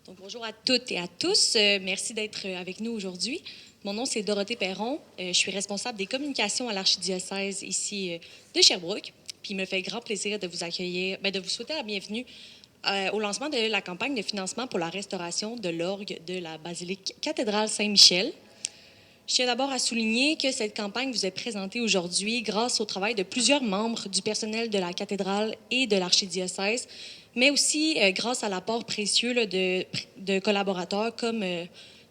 Donc, bonjour à toutes et à tous. Merci d'être avec nous aujourd'hui. Mon nom, c'est Dorothée Perron. Je suis responsable des communications à l'archidiocèse ici de Sherbrooke. Puis, il me fait grand plaisir de vous accueillir, de vous souhaiter la bienvenue au lancement de la campagne de financement pour la restauration de l'orgue de la basilique cathédrale Saint-Michel. Je tiens d'abord à souligner que cette campagne vous est présentée aujourd'hui grâce au travail de plusieurs membres du personnel de la cathédrale et de l'archidiocèse, mais aussi grâce à l'apport précieux de collaborateurs comme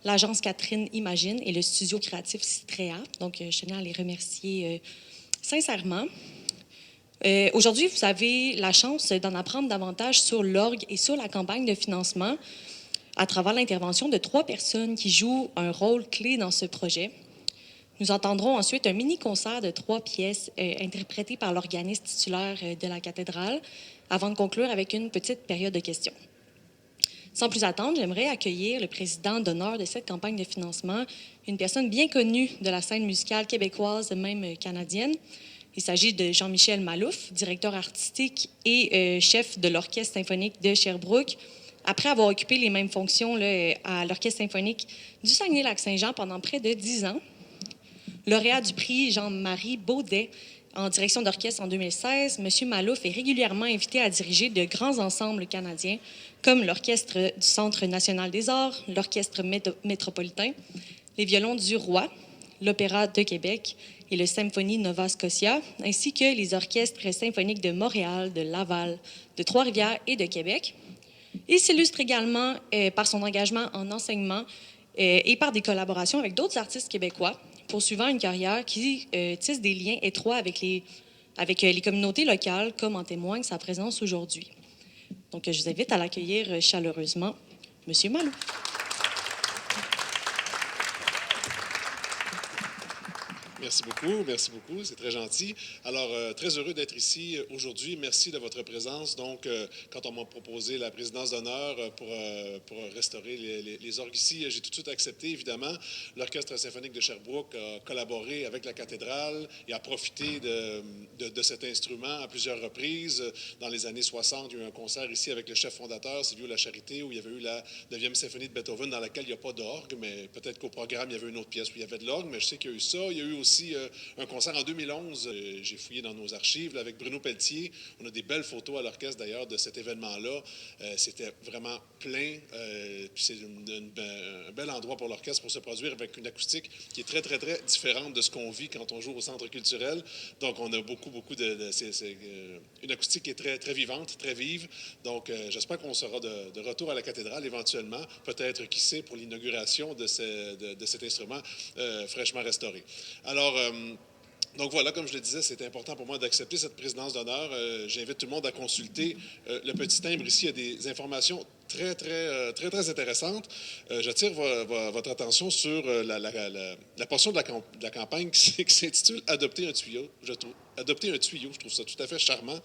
l'agence Catherine Imagine et le studio créatif Citrea. Donc, je tenais à les remercier sincèrement. Aujourd'hui, vous avez la chance d'en apprendre davantage sur l'orgue et sur la campagne de financement à travers l'intervention de 3 personnes qui jouent un rôle clé dans ce projet. Nous entendrons ensuite un mini-concert de 3 pièces interprétées par l'organiste titulaire de la cathédrale, avant de conclure avec une petite période de questions. Sans plus attendre, j'aimerais accueillir le président d'honneur de cette campagne de financement, une personne bien connue de la scène musicale québécoise, même canadienne. Il s'agit de Jean-Michel Malouf, directeur artistique et chef de l'Orchestre symphonique de Sherbrooke. Après avoir occupé les mêmes fonctions à l'Orchestre symphonique du Saguenay-Lac-Saint-Jean pendant près de 10 ans, lauréat du prix Jean-Marie Baudet en direction d'orchestre en 2016, M. Malouf est régulièrement invité à diriger de grands ensembles canadiens comme l'Orchestre du Centre national des arts, l'Orchestre métropolitain, les Violons du Roi, l'Opéra de Québec et le Symphonie Nova Scotia, ainsi que les orchestres symphoniques de Montréal, de Laval, de Trois-Rivières et de Québec. Il s'illustre également par son engagement en enseignement et par des collaborations avec d'autres artistes québécois, poursuivant une carrière qui tisse des liens étroits avec les communautés locales, comme en témoigne sa présence aujourd'hui. Donc, je vous invite à l'accueillir chaleureusement, M. Malouf. Merci beaucoup, c'est très gentil. Alors, très heureux d'être ici aujourd'hui. Merci de votre présence. Donc, quand on m'a proposé la présidence d'honneur pour restaurer les orgues ici, j'ai tout de suite accepté, évidemment. L'Orchestre symphonique de Sherbrooke a collaboré avec la cathédrale et a profité de cet instrument à plusieurs reprises. Dans les années 60, il y a eu un concert ici avec le chef fondateur, Silvio Lacharité, où il y avait eu la 9e symphonie de Beethoven, dans laquelle il n'y a pas d'orgue, mais peut-être qu'au programme, il y avait une autre pièce où il y avait de l'orgue, mais je sais qu'il y a eu ça. Il y a eu aussi un concert en 2011. J'ai fouillé dans nos archives là, avec Bruno Pelletier. On a des belles photos à l'orchestre d'ailleurs de cet événement-là. C'était vraiment plein. Puis c'est un bel endroit pour l'orchestre pour se produire avec une acoustique qui est très, très, très différente de ce qu'on vit quand on joue au centre culturel. Donc, on a beaucoup c'est une acoustique qui est très, très vivante, très vive. Donc, j'espère qu'on sera de retour à la cathédrale éventuellement, peut-être, qui sait, pour l'inauguration de cet instrument fraîchement restauré. Alors, donc voilà, comme je le disais, c'est important pour moi d'accepter cette présidence d'honneur. J'invite tout le monde à consulter le petit timbre ici. Il y a des informations très intéressantes. J'attire votre attention sur la portion de la campagne qui s'intitule « Adopter un tuyau ». Adopter un tuyau, je trouve ça tout à fait charmant.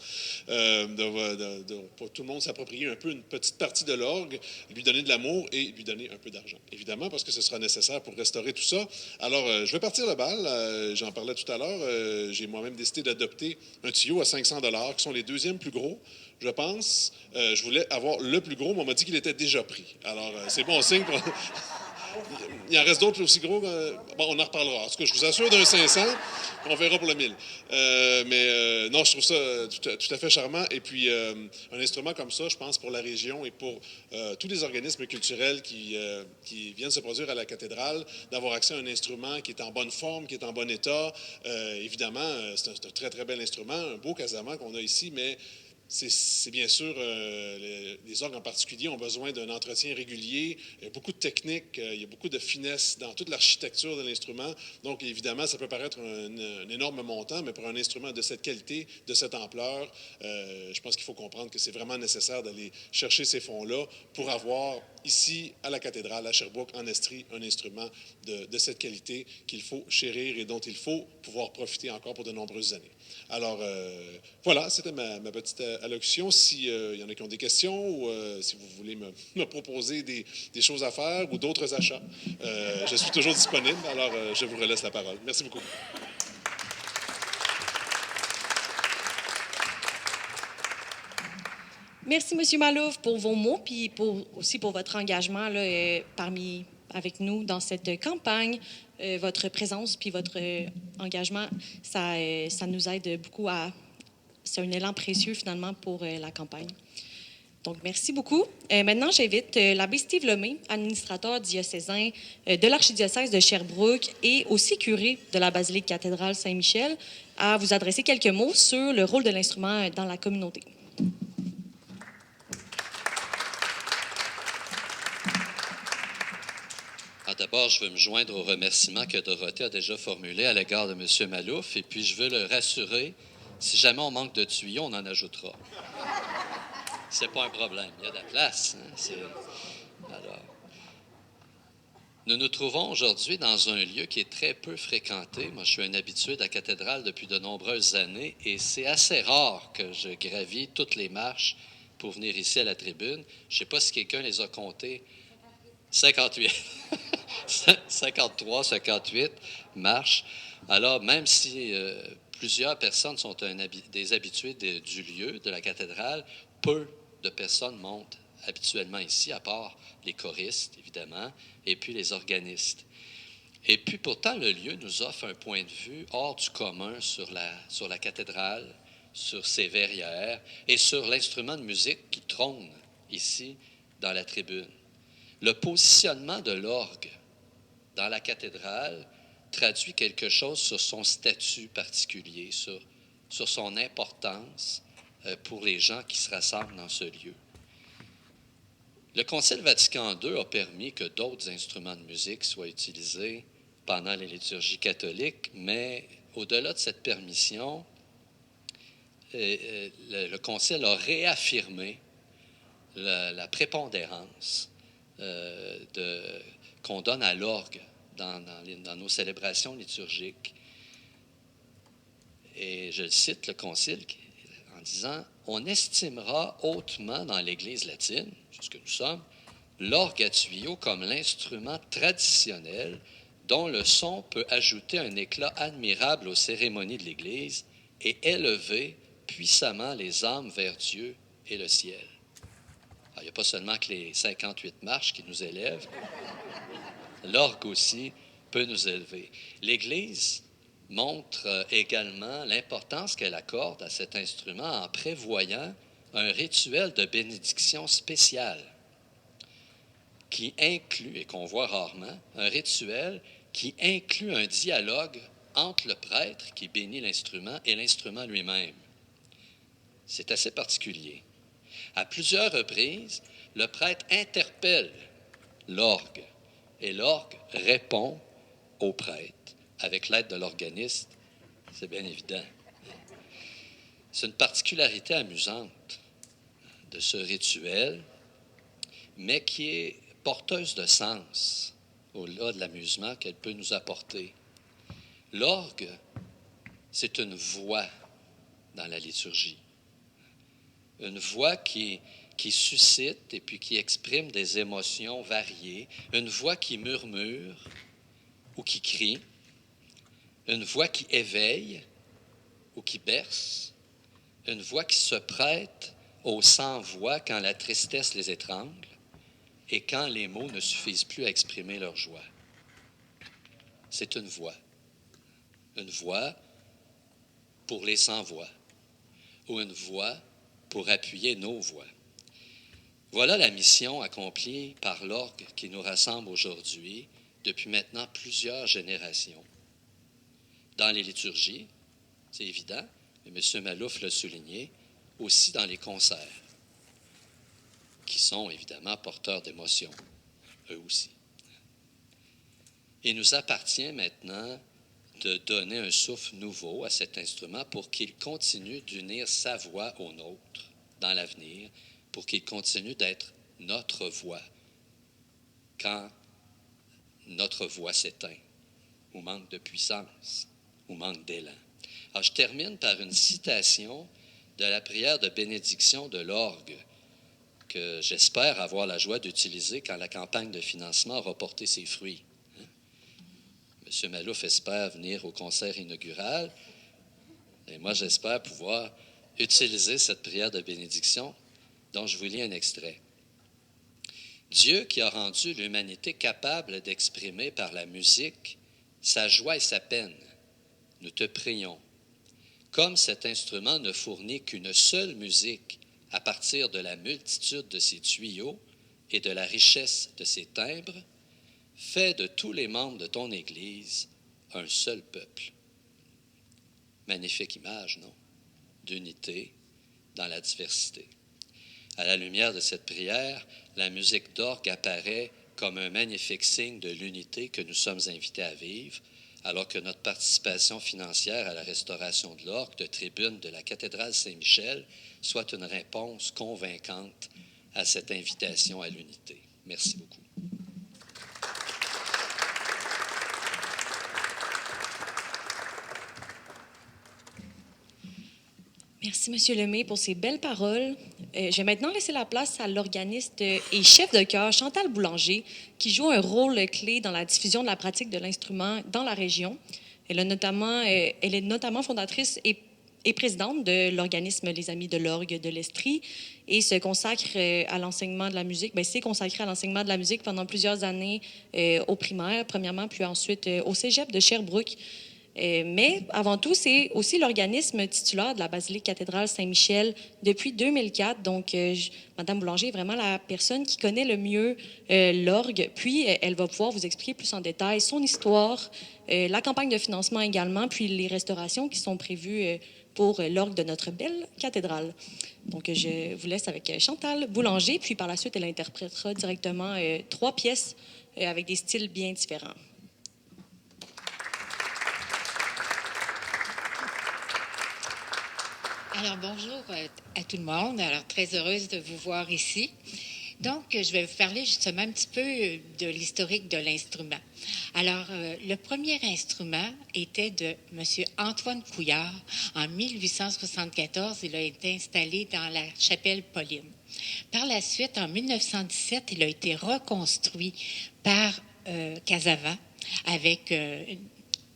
Pour tout le monde s'approprier un peu une petite partie de l'orgue, lui donner de l'amour et lui donner un peu d'argent. Évidemment, parce que ce sera nécessaire pour restaurer tout ça. Alors, je vais partir le bal. J'en parlais tout à l'heure. J'ai moi-même décidé d'adopter un tuyau à 500 $, qui sont les deuxièmes plus gros, je pense. Je voulais avoir le plus gros, mais on m'a dit qu'il était déjà pris. Alors, c'est bon signe pour... Il en reste d'autres aussi gros. Bon, on en reparlera. En tout cas, je vous assure d'un 500. On verra pour le 1000. Non, je trouve ça tout à fait charmant. Et puis, un instrument comme ça, je pense, pour la région et pour tous les organismes culturels qui viennent se produire à la cathédrale, d'avoir accès à un instrument qui est en bonne forme, qui est en bon état. Évidemment, c'est un très, très bel instrument, un beau casamment qu'on a ici, mais c'est bien sûr, les orgues en particulier ont besoin d'un entretien régulier. Il y a beaucoup de techniques, il y a beaucoup de finesse dans toute l'architecture de l'instrument. Donc, évidemment, ça peut paraître un énorme montant, mais pour un instrument de cette qualité, de cette ampleur, je pense qu'il faut comprendre que c'est vraiment nécessaire d'aller chercher ces fonds-là pour avoir ici, à la cathédrale, à Sherbrooke, en Estrie, un instrument de cette qualité qu'il faut chérir et dont il faut pouvoir profiter encore pour de nombreuses années. Alors, voilà, c'était ma petite allocution. S'il y en a qui ont des questions ou si vous voulez me proposer des choses à faire ou d'autres achats, je suis toujours disponible. Alors, je vous relaisse la parole. Merci beaucoup. Merci, Monsieur Malouf, pour vos mots, puis aussi pour votre engagement là, avec nous dans cette campagne. Votre présence puis votre engagement, ça nous aide beaucoup à... C'est un élan précieux, finalement, pour la campagne. Donc, merci beaucoup. Maintenant, j'invite l'abbé Steve Lemay, administrateur diocésain de l'archidiocèse de Sherbrooke et aussi curé de la basilique cathédrale Saint-Michel, à vous adresser quelques mots sur le rôle de l'instrument dans la communauté. D'abord, je veux me joindre aux remerciements que Dorothée a déjà formulés à l'égard de M. Malouf, et puis je veux le rassurer, si jamais on manque de tuyaux, on en ajoutera. C'est pas un problème, il y a de la place. Alors, nous nous trouvons aujourd'hui dans un lieu qui est très peu fréquenté. Moi, je suis un habitué de la cathédrale depuis de nombreuses années, et c'est assez rare que je gravis toutes les marches pour venir ici à la tribune. Je ne sais pas si quelqu'un les a comptées. 58. 53, 58 marches. Alors, même si plusieurs personnes sont des habitués du lieu, de la cathédrale, peu de personnes montent habituellement ici, à part les choristes, évidemment, et puis les organistes. Et puis, pourtant, le lieu nous offre un point de vue hors du commun sur la cathédrale, sur ses verrières et sur l'instrument de musique qui trône ici dans la tribune. Le positionnement de l'orgue dans la cathédrale traduit quelque chose sur son statut particulier, sur son importance pour les gens qui se rassemblent dans ce lieu. Le Concile Vatican II a permis que d'autres instruments de musique soient utilisés pendant les liturgies catholiques, mais au-delà de cette permission, le Concile a réaffirmé la prépondérance qu'on donne à l'orgue dans nos célébrations liturgiques. Et je cite le Concile en disant « On estimera hautement dans l'Église latine, c'est ce que nous sommes, l'orgue à tuyaux comme l'instrument traditionnel dont le son peut ajouter un éclat admirable aux cérémonies de l'Église et élever puissamment les âmes vers Dieu et le ciel. » Alors, il n'y a pas seulement que les 58 marches qui nous élèvent, l'orgue aussi peut nous élever. L'Église montre également l'importance qu'elle accorde à cet instrument en prévoyant un rituel de bénédiction spécial qui inclut, et qu'on voit rarement, un rituel qui inclut un dialogue entre le prêtre qui bénit l'instrument et l'instrument lui-même. C'est assez particulier. À plusieurs reprises, le prêtre interpelle l'orgue et l'orgue répond au prêtre avec l'aide de l'organiste. C'est bien évident. C'est une particularité amusante de ce rituel, mais qui est porteuse de sens au-delà de l'amusement qu'elle peut nous apporter. L'orgue, c'est une voix dans la liturgie. Une voix qui suscite et puis qui exprime des émotions variées. Une voix qui murmure ou qui crie. Une voix qui éveille ou qui berce. Une voix qui se prête aux sans-voix quand la tristesse les étrangle et quand les mots ne suffisent plus à exprimer leur joie. C'est une voix. Une voix pour les sans-voix ou une voix pour appuyer nos voix. Voilà la mission accomplie par l'orgue qui nous rassemble aujourd'hui depuis maintenant plusieurs générations. Dans les liturgies, c'est évident, et M. Malouf l'a souligné, aussi dans les concerts, qui sont évidemment porteurs d'émotions, eux aussi. Il nous appartient maintenant de donner un souffle nouveau à cet instrument pour qu'il continue d'unir sa voix aux nôtres dans l'avenir, pour qu'il continue d'être notre voix quand notre voix s'éteint, ou manque de puissance, ou manque d'élan. Alors, je termine par une citation de la prière de bénédiction de l'orgue que j'espère avoir la joie d'utiliser quand la campagne de financement aura porté ses fruits. M. Malouf espère venir au concert inaugural et moi, j'espère pouvoir utiliser cette prière de bénédiction dont je vous lis un extrait. Dieu qui a rendu l'humanité capable d'exprimer par la musique sa joie et sa peine, nous te prions. Comme cet instrument ne fournit qu'une seule musique à partir de la multitude de ses tuyaux et de la richesse de ses timbres, fais de tous les membres de ton Église un seul peuple. Magnifique image, non? D'unité dans la diversité. À la lumière de cette prière, la musique d'orgue apparaît comme un magnifique signe de l'unité que nous sommes invités à vivre, alors que notre participation financière à la restauration de l'orgue de tribune de la cathédrale Saint-Michel soit une réponse convaincante à cette invitation à l'unité. Merci beaucoup. Merci, M. Lemay, pour ces belles paroles. Je vais maintenant laisser la place à l'organiste et chef de chœur Chantal Boulanger, qui joue un rôle clé dans la diffusion de la pratique de l'instrument dans la région. Elle est notamment fondatrice et présidente de l'organisme Les Amis de l'Orgue de l'Estrie et se consacre à l'enseignement de la musique. S'est consacrée à l'enseignement de la musique pendant plusieurs années au primaire, premièrement, puis ensuite au cégep de Sherbrooke. Mais avant tout, c'est aussi l'organisme titulaire de la basilique cathédrale Saint-Michel depuis 2004. Donc, Mme Boulanger est vraiment la personne qui connaît le mieux l'orgue. Puis, elle va pouvoir vous expliquer plus en détail son histoire, la campagne de financement également, puis les restaurations qui sont prévues pour l'orgue de notre belle cathédrale. Donc, je vous laisse avec Chantal Boulanger. Puis, par la suite, elle interprétera directement 3 pièces avec des styles bien différents. Alors, bonjour à tout le monde. Alors, très heureuse de vous voir ici. Donc, je vais vous parler justement un petit peu de l'historique de l'instrument. Alors, le premier instrument était de M. Antoine Couillard. En 1874, il a été installé dans la chapelle Pauline. Par la suite, en 1917, il a été reconstruit par Casavant avec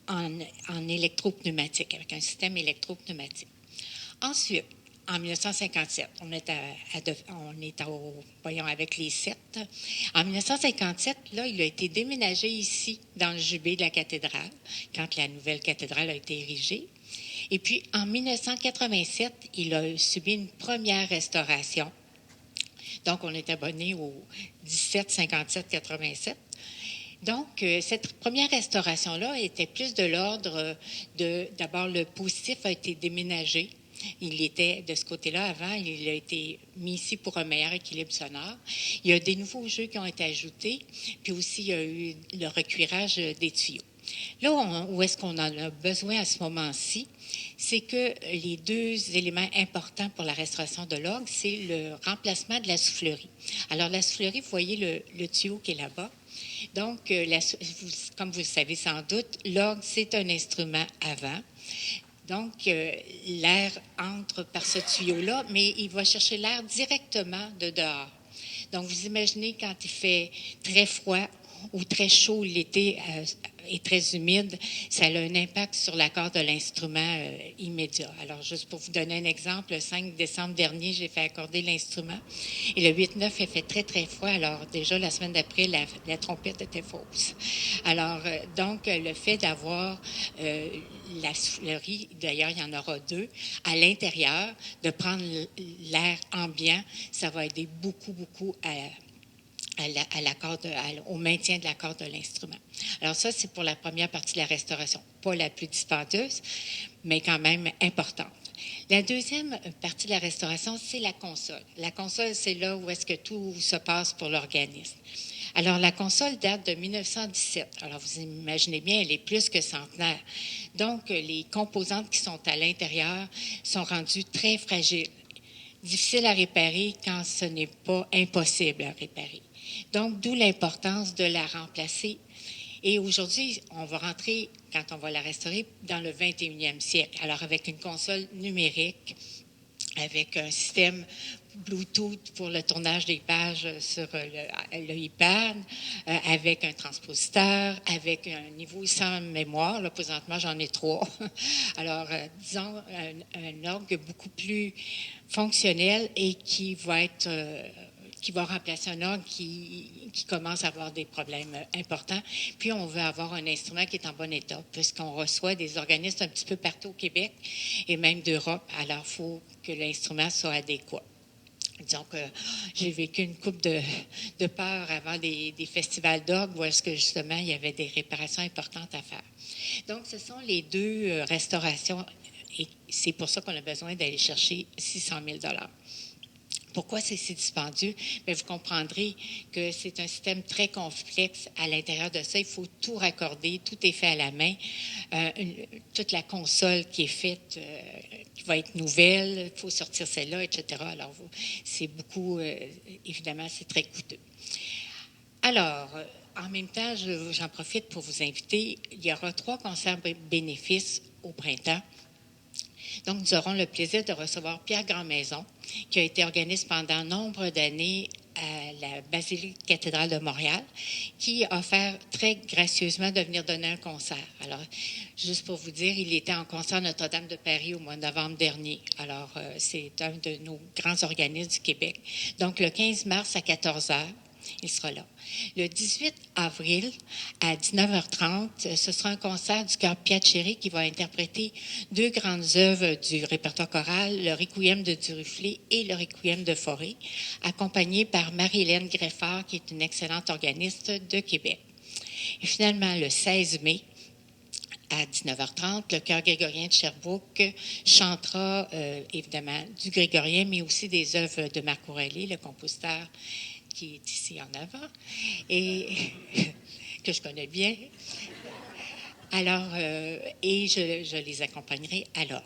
en électropneumatique, avec un système électropneumatique. Ensuite, en 1957, on est avec les 7. En 1957, là, il a été déménagé ici, dans le jubé de la cathédrale, quand la nouvelle cathédrale a été érigée. Et puis, en 1987, il a subi une première restauration. Donc, on est abonné au 17 57 87. Donc, cette première restauration-là était plus de l'ordre d'abord, le positif a été déménagé. Il était de ce côté-là avant, il a été mis ici pour un meilleur équilibre sonore. Il y a des nouveaux jeux qui ont été ajoutés, puis aussi il y a eu le recuirage des tuyaux. Là, où est-ce qu'on en a besoin à ce moment-ci? C'est que les 2 éléments importants pour la restauration de l'orgue, c'est le remplacement de la soufflerie. Alors, la soufflerie, vous voyez le tuyau qui est là-bas. Donc, comme vous le savez sans doute, l'orgue, c'est un instrument à vent. Donc, l'air entre par ce tuyau-là, mais il va chercher l'air directement de dehors. Donc, vous imaginez quand il fait très froid ou très chaud l'été et très humide, ça a un impact sur l'accord de l'instrument immédiat. Alors, juste pour vous donner un exemple, le 5 décembre dernier, j'ai fait accorder l'instrument et le 8-9, il fait très, très froid. Alors, déjà, la semaine d'après, la trompette était fausse. Alors, donc, le fait d'avoir la soufflerie, d'ailleurs, il y en aura 2, à l'intérieur, de prendre l'air ambiant, ça va aider beaucoup, beaucoup au maintien de l'accord de l'instrument. Alors ça, c'est pour la première partie de la restauration. Pas la plus dispendieuse, mais quand même importante. La deuxième partie de la restauration, c'est la console. La console, c'est là où est-ce que tout se passe pour l'organisme. Alors, la console date de 1917. Alors, vous imaginez bien, elle est plus que centenaire. Donc, les composantes qui sont à l'intérieur sont rendues très fragiles. Difficiles à réparer quand ce n'est pas impossible à réparer. Donc, d'où l'importance de la remplacer. Et aujourd'hui, on va rentrer, quand on va la restaurer, dans le 21e siècle. Alors, avec une console numérique, avec un système Bluetooth pour le tournage des pages sur le iPad, avec un transpositeur, avec un niveau sans mémoire. Là, présentement, j'en ai 3. Alors, disons, un orgue beaucoup plus fonctionnel et qui va remplacer un orgue qui commence à avoir des problèmes importants. Puis, on veut avoir un instrument qui est en bon état, puisqu'on reçoit des organistes un petit peu partout au Québec et même d'Europe. Alors, il faut que l'instrument soit adéquat. Disons que j'ai vécu une couple de peur avant des festivals d'orgue où est-ce que justement il y avait des réparations importantes à faire. Donc, ce sont les deux restaurations et c'est pour ça qu'on a besoin d'aller chercher 600 000 $. Pourquoi c'est si dispendieux? Bien, vous comprendrez que c'est un système très complexe. À l'intérieur de ça, il faut tout raccorder, tout est fait à la main. Toute la console qui est faite, qui va être nouvelle, il faut sortir celle-là, etc. Alors, c'est beaucoup, évidemment, c'est très coûteux. Alors, en même temps, j'en profite pour vous inviter. Il y aura 3 concerts bénéfices au printemps. Donc, nous aurons le plaisir de recevoir Pierre Grandmaison, qui a été organiste pendant nombre d'années à la Basilique cathédrale de Montréal, qui a offert très gracieusement de venir donner un concert. Alors, juste pour vous dire, il était en concert Notre-Dame de Paris au mois de novembre dernier. Alors, c'est un de nos grands organistes du Québec. Donc, le 15 mars à 14 h, il sera là. Le 18 avril, à 19h30, ce sera un concert du chœur Piacere qui va interpréter 2 grandes œuvres du répertoire choral, le Requiem de Duruflé et le Requiem de Fauré, accompagné par Marie-Hélène Greffard, qui est une excellente organiste de Québec. Et finalement, le 16 mai, à 19h30, le chœur grégorien de Sherbrooke chantera évidemment du grégorien, mais aussi des œuvres de Marc Aurèle, le compositeur qui est ici en avant, et que je connais bien. Alors, et je les accompagnerai à l'orgue.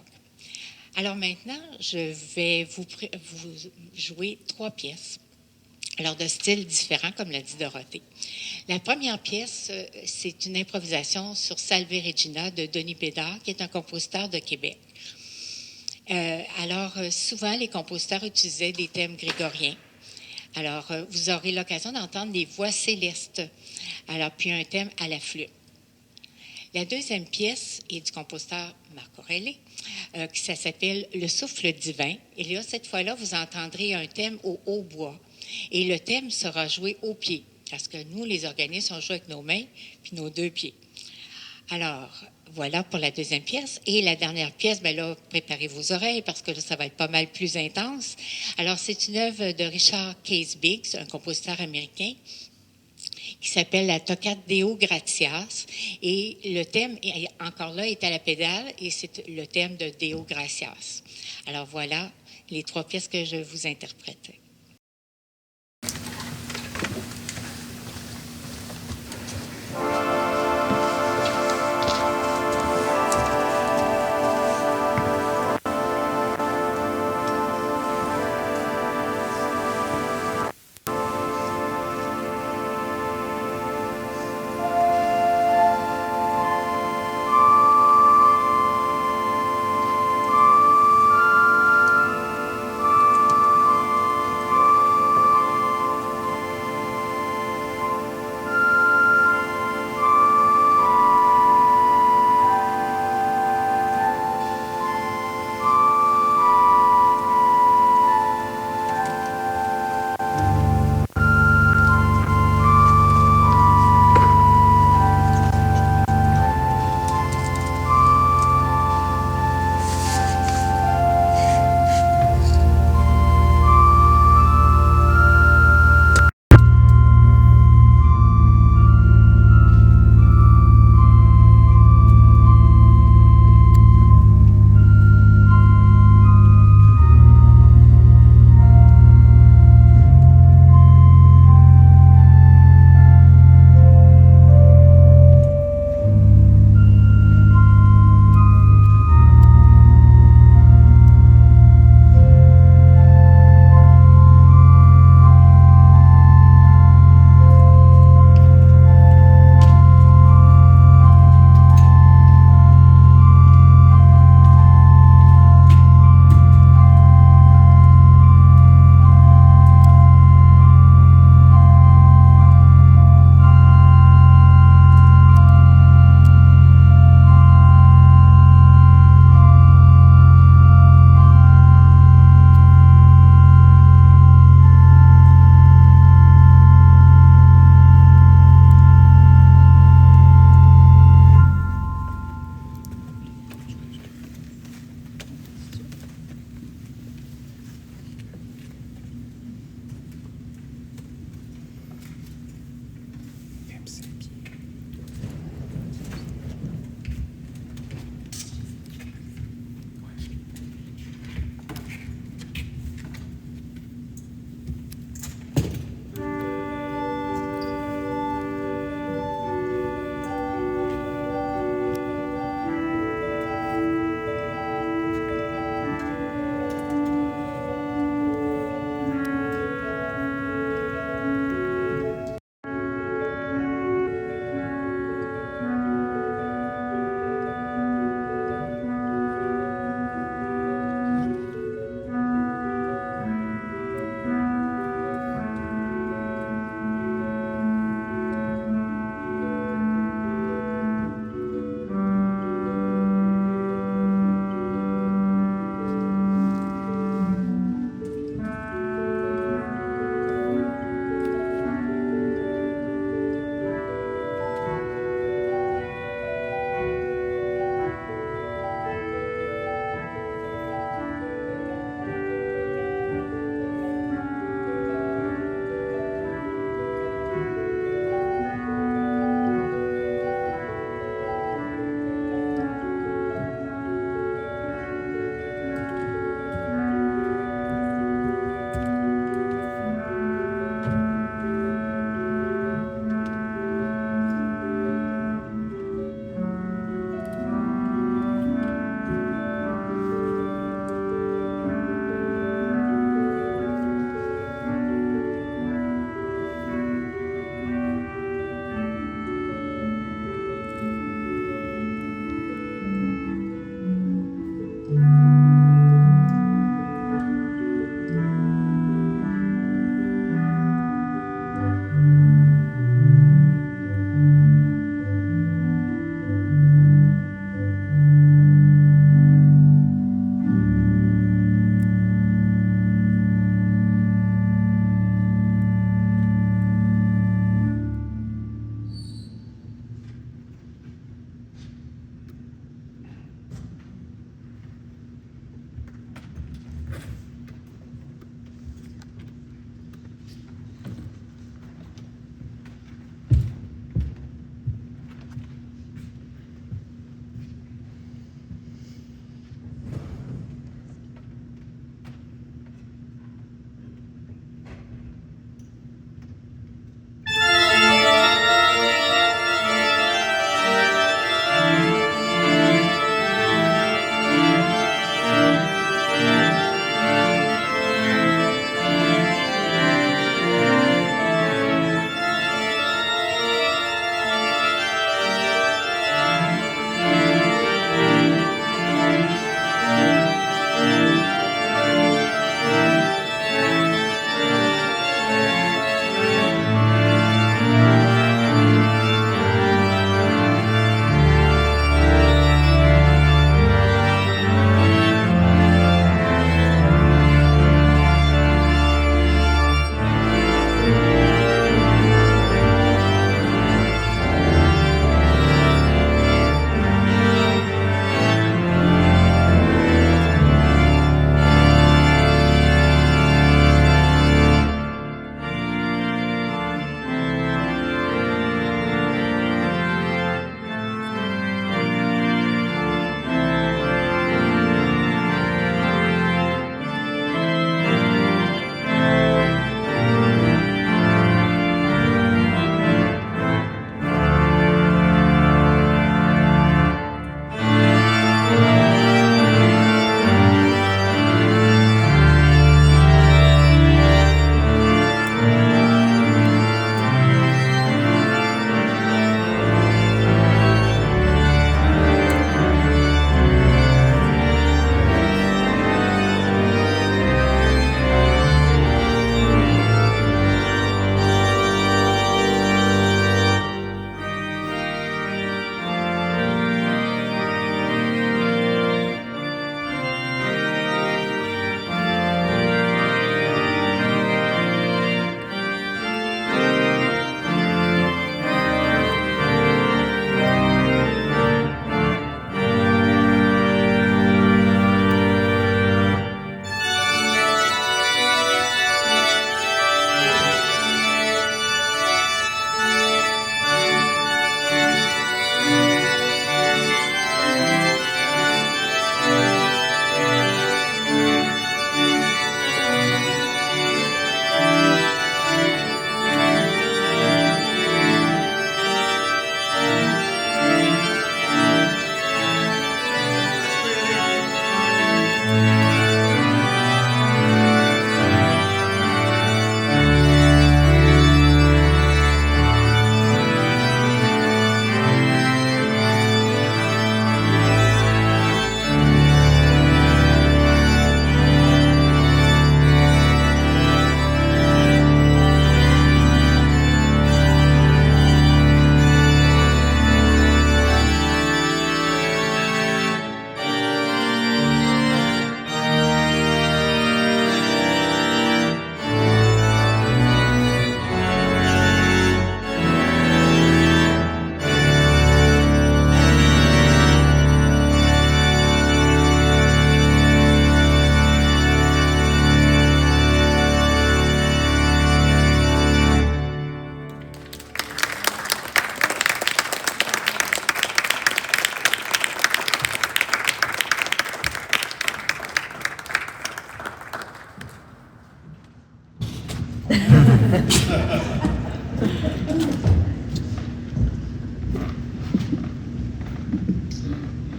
Alors maintenant, je vais vous jouer 3 pièces, alors de styles différents, comme l'a dit Dorothée. La première pièce, c'est une improvisation sur Salve Regina de Denis Bédard, qui est un compositeur de Québec. Alors, souvent, les compositeurs utilisaient des thèmes grégoriens. Alors, vous aurez l'occasion d'entendre des voix célestes. Alors, puis un thème à la flûte. La deuxième pièce est du compositeur Marc Aurèle, qui s'appelle Le souffle divin. Et là, cette fois-là, vous entendrez un thème au hautbois. Et le thème sera joué au pied, parce que nous, les organistes, on joue avec nos mains puis nos 2 pieds. Alors, voilà pour la deuxième pièce. Et la dernière pièce, bien là, préparez vos oreilles parce que là, ça va être pas mal plus intense. Alors, c'est une œuvre de Richard Case Biggs, un compositeur américain, qui s'appelle la Toccata Deo Gratias. Et le thème, encore là, est à la pédale et c'est le thème de Deo Gratias. Alors, voilà les 3 pièces que je vous interprète.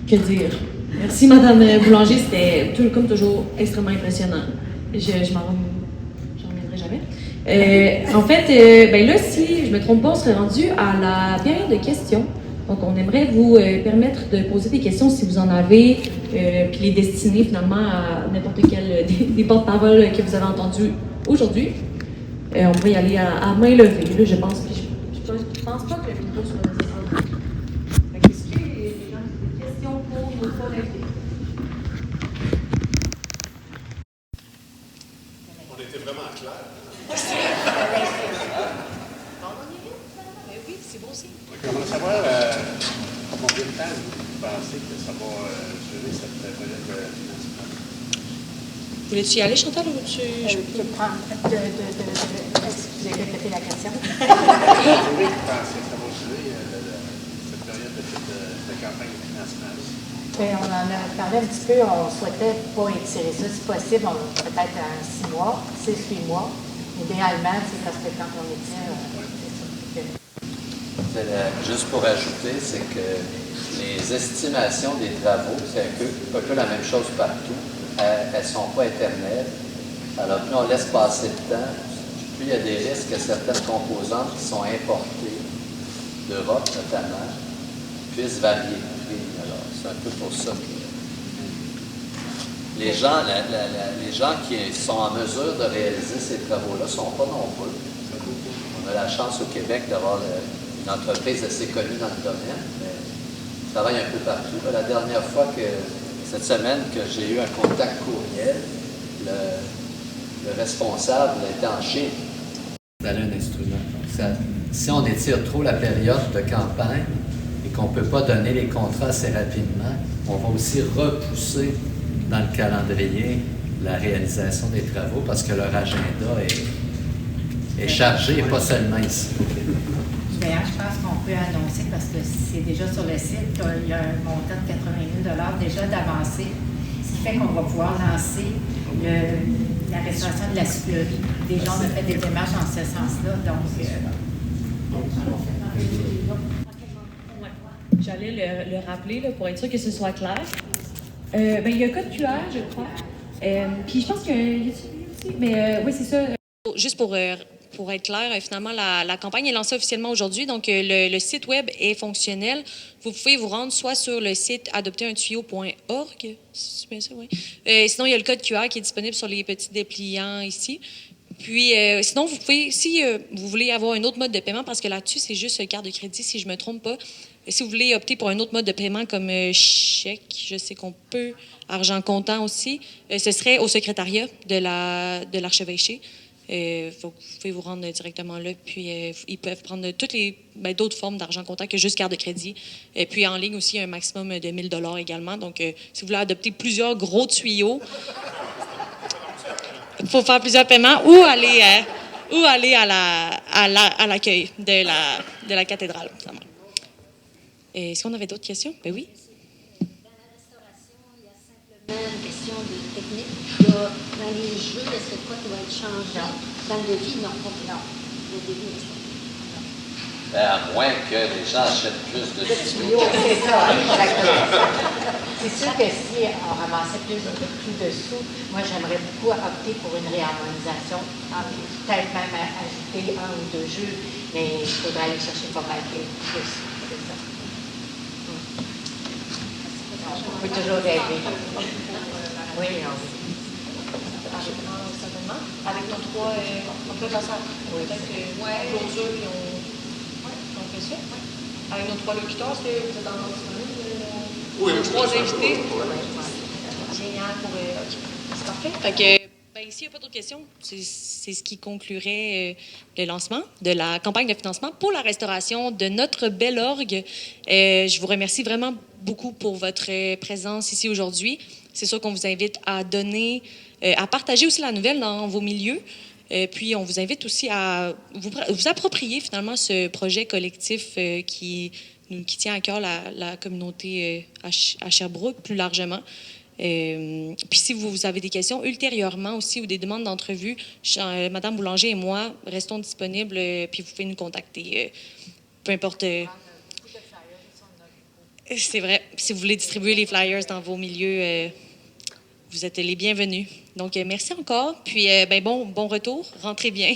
Que dire? Merci, Madame Boulanger. C'était, comme toujours, extrêmement impressionnant. Je m'en reviendrai jamais. En fait, ben là, si je me trompe pas, on serait rendu à la période de questions. Donc, on aimerait vous permettre de poser des questions si vous en avez, puis les destiner finalement à n'importe quel des porte-paroles que vous avez entendus aujourd'hui. On va y aller à main levée, là, je pense. Puis je pense pas que le micro soit nécessaire. Fait que, est-ce que les gens ont des questions pour nos trois invités? On était vraiment clair. Oui, c'est bon aussi. Comment savoir combien de temps vous pensez que ça va durer cette période de financement? Voulais-tu y aller, Chantal, ou tu... Je peux prendre excusez, répéter la question. Oui, vous pensez que ça va durer cette période de campagne de financement? Bien, on en a parlé un petit peu. On souhaitait pas étirer ça. Si possible, peut-être 6 mois, 6-8 mois. Idéalement, c'est parce que quand on étire, c'est ça. Juste pour ajouter, c'est que les estimations des travaux, c'est un peu la même chose partout. Elles ne sont pas éternelles. Alors, plus on laisse passer le temps, plus il y a des risques que certaines composantes qui sont importées d'Europe notamment puissent varier le prix. Alors, c'est un peu pour ça que les gens qui sont en mesure de réaliser ces travaux-là ne sont pas nombreux. On a la chance au Québec d'avoir une entreprise assez connue dans le domaine, mais on travaille un peu partout. La dernière fois cette semaine que j'ai eu un contact courriel, le responsable était en Chine. D'aller un instrument. Donc si on étire trop la période de campagne et qu'on ne peut pas donner les contrats assez rapidement, on va aussi repousser dans le calendrier la réalisation des travaux parce que leur agenda est chargé et pas seulement ici. D'ailleurs, je pense qu'on peut annoncer, parce que c'est déjà sur le site, il y a un montant de 80 000 déjà d'avancé, ce qui fait qu'on va pouvoir lancer la restauration de la soufflerie. Déjà, on a fait des démarches en ce sens-là, donc... J'allais le rappeler là, pour être sûr que ce soit clair. Ben, il y a un code QR, je crois. Puis je pense qu'il y a aussi, mais oui, c'est ça. Juste pour être clair, finalement, la campagne est lancée officiellement aujourd'hui. Donc, le site web est fonctionnel. Vous pouvez vous rendre soit sur le site adopteruntuyo.org. C'est bien ça, oui. Sinon, il y a le code QR qui est disponible sur les petits dépliants ici. Puis, sinon, vous pouvez, si vous voulez avoir un autre mode de paiement, parce que là-dessus, c'est juste carte de crédit, si je ne me trompe pas. Si vous voulez opter pour un autre mode de paiement comme chèque, je sais qu'on peut, argent comptant aussi, ce serait au secrétariat de l'archevêché. Vous pouvez vous rendre directement là, puis ils peuvent prendre toutes d'autres formes d'argent comptant que juste carte de crédit. Et puis en ligne aussi, un maximum de 1 000 $ également. Donc, si vous voulez adopter plusieurs gros tuyaux, il faut faire plusieurs paiements ou aller à l'accueil de la cathédrale. Est-ce qu'on avait d'autres questions? Ben oui. Dans la restauration, il y a simplement une question de technique. Dans les jeux, est-ce que quoi qui va être changé? Dans le devis, non. Le devis reste. À moins que les gens achètent plus de tuyaux. C'est ça, exactement. C'est sûr que si on ramassait plus de sous, moi, j'aimerais beaucoup opter pour une réharmonisation, peut-être même ajouter 1 ou 2 jeux, mais il faudrait aller chercher pas mal plus. C'est ça. On peut toujours rêver. Oui, Certainement. Avec nos trois, on peut passer à clôture et on fait ça. Avec nos trois locuteurs, est-ce que vous êtes encore disponibles? Oui, nos trois invités. Génial pour. C'est parfait. Fait que, s'il n'y a pas d'autres questions, c'est ce qui conclurait le lancement de la campagne de financement pour la restauration de notre bel orgue. Je vous remercie vraiment beaucoup pour votre présence ici aujourd'hui. C'est sûr qu'on vous invite à donner, à partager aussi la nouvelle dans vos milieux. Puis, on vous invite aussi à vous approprier finalement ce projet collectif qui tient à cœur la communauté à Sherbrooke plus largement. Puis si vous avez des questions ultérieurement aussi ou des demandes d'entrevue, Madame Boulanger et moi restons disponibles, puis vous pouvez nous contacter. Peu importe. C'est vrai. Si vous voulez distribuer les flyers dans vos milieux, vous êtes les bienvenus. Donc, merci encore. Puis, bon retour. Rentrez bien.